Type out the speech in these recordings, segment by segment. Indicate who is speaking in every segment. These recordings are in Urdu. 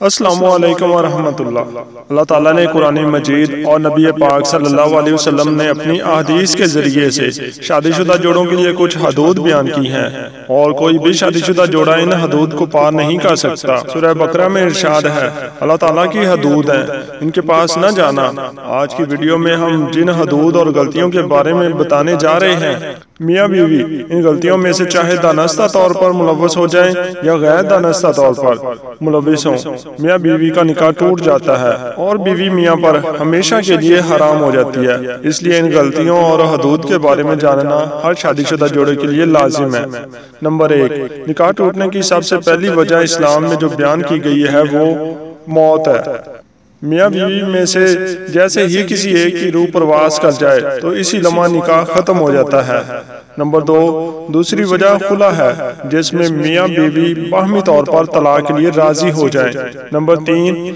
Speaker 1: السلام علیکم ورحمۃ اللہ۔ اللہ تعالیٰ نے قرآن مجید اور نبی پاک صلی اللہ علیہ وسلم نے اپنی احادیث کے ذریعے سے شادی شدہ جوڑوں کے لیے کچھ حدود بیان کی ہیں، اور کوئی بھی شادی شدہ جوڑا ان حدود کو پار نہیں کر سکتا۔ سورہ بقرہ میں ارشاد ہے، اللہ تعالیٰ کی حدود ہیں، ان کے پاس نہ جانا۔ آج کی ویڈیو میں ہم جن حدود اور غلطیوں کے بارے میں بتانے جا رہے ہیں، میاں بیوی ان غلطیوں میں سے چاہے دانستہ طور پر ملوث ہو جائیں یا غیر دانستہ طور پر ملوث ہوں، میاں بیوی کا نکاح ٹوٹ جاتا ہے اور بیوی میاں پر ہمیشہ کے لیے حرام ہو جاتی ہے۔ اس لیے ان غلطیوں اور حدود کے بارے میں جاننا ہر شادی شدہ جوڑے کے لیے لازم ہے۔ نمبر 1، نکاح ٹوٹنے کی سب سے پہلی وجہ اسلام میں جو بیان کی گئی ہے وہ موت ہے۔ میاں بیوی میں سے جیسے ہی کسی ایک کی روح پرواز کر جائے تو اسی لمحہ نکاح ختم ہو جاتا ہے۔ نمبر 2، دوسری وجہ خلا ہے، جس میں میاں بیوی باہمی طور پر طلاق کے لیے راضی ہو جائیں۔ نمبر 3،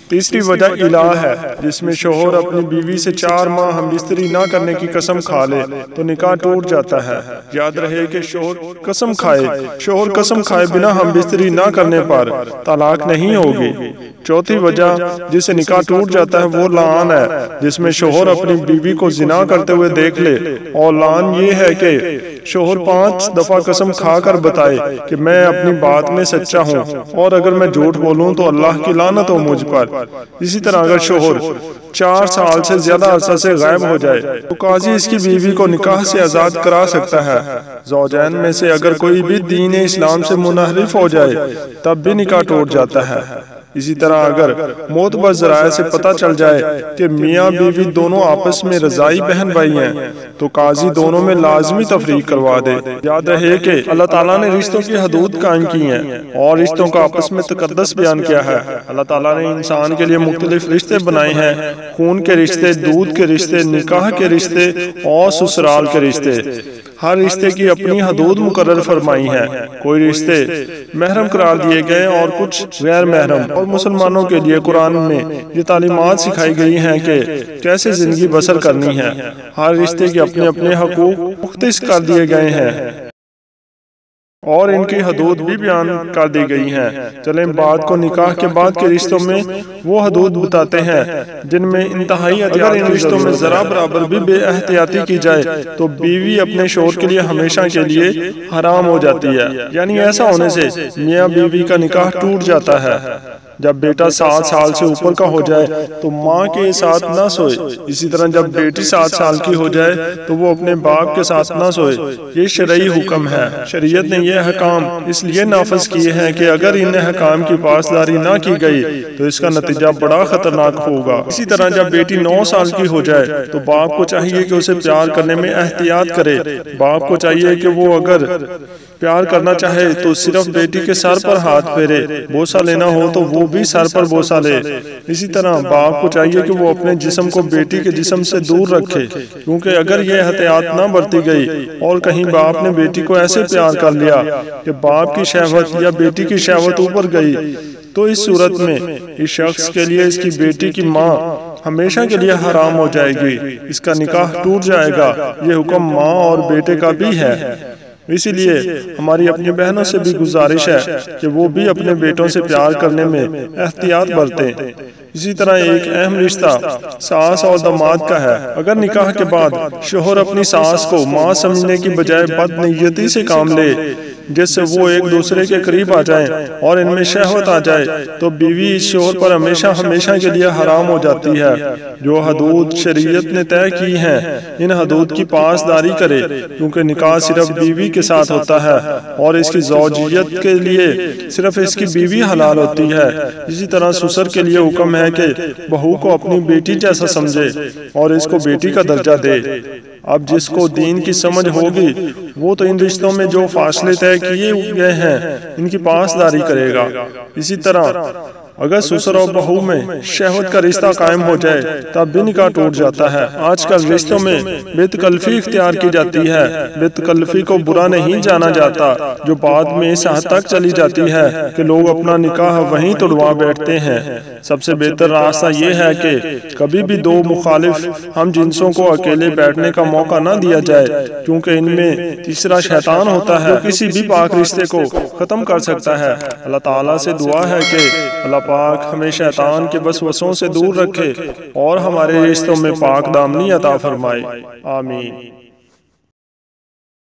Speaker 1: تیسری وجہ الہ ہے، جس میں شوہر اپنی بیوی سے 4 ماہ ہم بستری نہ کرنے کی قسم کھا لے تو نکاح ٹوٹ جاتا ہے۔ یاد رہے کہ شوہر قسم کھائے بنا ہم بستری نہ کرنے پر طلاق نہیں ہوگی۔ چوتھی وجہ جس سے نکاح ٹوٹ جاتا ہے وہ لعان ہے، جس میں شوہر اپنی بیوی کو زنا کرتے ہوئے دیکھ لے، اور لعان یہ ہے کہ شوہر 5 دفعہ قسم کھا کر بتائے کہ میں اپنی بات میں سچا ہوں، اور اگر میں جھوٹ بولوں تو اللہ کی لعنت ہو مجھ پر۔ اسی طرح اگر شوہر 4 سال سے زیادہ عرصہ سے غائب ہو جائے تو قاضی اس کی بیوی کو نکاح سے آزاد کرا سکتا ہے۔ زوجین میں سے اگر کوئی بھی دین اسلام سے منحرف ہو جائے تب بھی نکاح ٹوٹ جاتا ہے۔ اسی طرح اگر معتبر ذرائع سے پتہ چل جائے کہ میاں بیوی دونوں آپس میں رضائی بہن بھائی ہیں تو قاضی دونوں میں لازمی تفریق کروا دے۔ یاد رہے کہ اللہ تعالیٰ نے رشتوں کی حدود قائم کی ہیں اور رشتوں کا آپس میں تقدس بیان کیا ہے۔ اللہ تعالیٰ نے انسان کے لیے مختلف رشتے بنائے ہیں، خون کے رشتے، دودھ کے رشتے، نکاح کے رشتے اور سسرال کے رشتے۔ ہر رشتے کی اپنی حدود مقرر فرمائی ہیں۔ کوئی رشتے محرم قرار دیے گئے اور کچھ غیر محرم، اور مسلمانوں کے لیے قرآن میں یہ تعلیمات سکھائی گئی ہیں کہ کیسے زندگی بسر کرنی ہے۔ ہر رشتے کے اپنے اپنے حقوق مختص کر دیے گئے ہیں اور ان کی حدود بھی بیان کر دی گئی ہیں۔ چلیں بات کو نکاح کے بعد کے رشتوں میں وہ حدود بتاتے ہیں جن میں انتہائی اگر ان رشتوں میں ذرا برابر بھی بے احتیاطی کی جائے تو بیوی اپنے شوہر کے لیے ہمیشہ کے لیے حرام ہو جاتی ہے۔ یعنی ایسا ہونے سے میاں بیوی کا نکاح ٹوٹ جاتا ہے۔ جب بیٹا 7 سال سے اوپر کا ہو جائے تو ماں کے ساتھ نہ سوئے۔ اسی طرح جب بیٹی 7 سال کی ہو جائے تو وہ اپنے باپ کے ساتھ نہ سوئے۔ یہ شرعی حکم ہے۔ شریعت نے یہ حکام اس لیے نافذ کیے ہیں کہ اگر ان حکام کی پاسداری نہ کی گئی تو اس کا نتیجہ بڑا خطرناک ہوگا۔ اسی طرح جب بیٹی 9 سال کی ہو جائے تو باپ کو چاہیے کہ اسے پیار کرنے میں احتیاط کرے۔ باپ کو چاہیے کہ وہ اگر پیار کرنا چاہے تو صرف بیٹی کے سر پر ہاتھ پھیرے، بوسہ لینا ہو تو وہ بھی سر پر بوسہ لے۔ اسی طرح باپ کو چاہیے کہ وہ اپنے جسم کو بیٹی کے جسم سے دور رکھے، کیونکہ اگر یہ احتیاط نہ برتی گئی اور کہیں باپ نے بیٹی کو ایسے پیار کر لیا کہ باپ کی شہوت یا بیٹی کی شہوت اوپر گئی تو اس صورت میں اس شخص کے لیے اس کی بیٹی کی ماں ہمیشہ کے لیے حرام ہو جائے گی، اس کا نکاح ٹوٹ جائے گا۔ یہ حکم ماں اور بیٹے کا بھی ہے۔ اسی لیے ہماری اپنی بہنوں سے بھی گزارش ہے کہ وہ بھی اپنے بیٹوں سے پیار کرنے میں احتیاط برتیں۔ اسی طرح ایک اہم رشتہ ساس اور داماد کا ہے۔ اگر نکاح کے بعد شوہر اپنی ساس کو ماں سمجھنے کی بجائے بدنیتی سے کام لے جس سے وہ ایک دوسرے کے قریب آ جائیں اور ان میں شہوت آ جائے تو بیوی اس شوہر پر ہمیشہ کے لیے حرام ہو جاتی ہے۔ جو حدود شریعت نے طے کی ہیں ان حدود کی پاسداری کرے، کیونکہ نکاح صرف بیوی کے ساتھ ہوتا ہے اور اس کی زوجیت کے لیے صرف اس کی بیوی حلال ہوتی ہے۔ اسی طرح سسر کے لیے حکم ہے کہ بہو کو اپنی بیٹی جیسا سمجھے اور اس کو بیٹی کا درجہ دے۔ اب جس کو دین کی سمجھ ہوگی وہ تو ان رشتوں میں جو فاصلے طے کیے گئے ہیں ان کی پاسداری کرے گا۔ اسی طرح اگر سسر اور بہو میں شہوت کا رشتہ قائم ہو جائے تب بھی نکاح ٹوٹ جاتا ہے۔ آج کل رشتوں میں بے تکلفی اختیار کی جاتی ہے۔ بے تکلفی کو برا نہیں جانا جاتا، جو بعد میں اس حد تک چلی جاتی ہے کہ لوگ اپنا نکاح وہیں توڑوا بیٹھتے ہیں۔ سب سے بہتر راستہ یہ ہے کہ کبھی بھی 2 مخالف ہم جنسوں کو اکیلے بیٹھنے کا موقع نہ دیا جائے، کیونکہ ان میں تیسرا شیطان ہوتا ہے جو کسی بھی پاک رشتے کو ختم کر سکتا ہے۔ اللہ تعالیٰ سے دعا ہے کہ اللہ پاک ہمیں شیطان کے وسوسوں سے دور رکھے اور ہمارے رشتوں میں پاک دامنی عطا فرمائے، آمین۔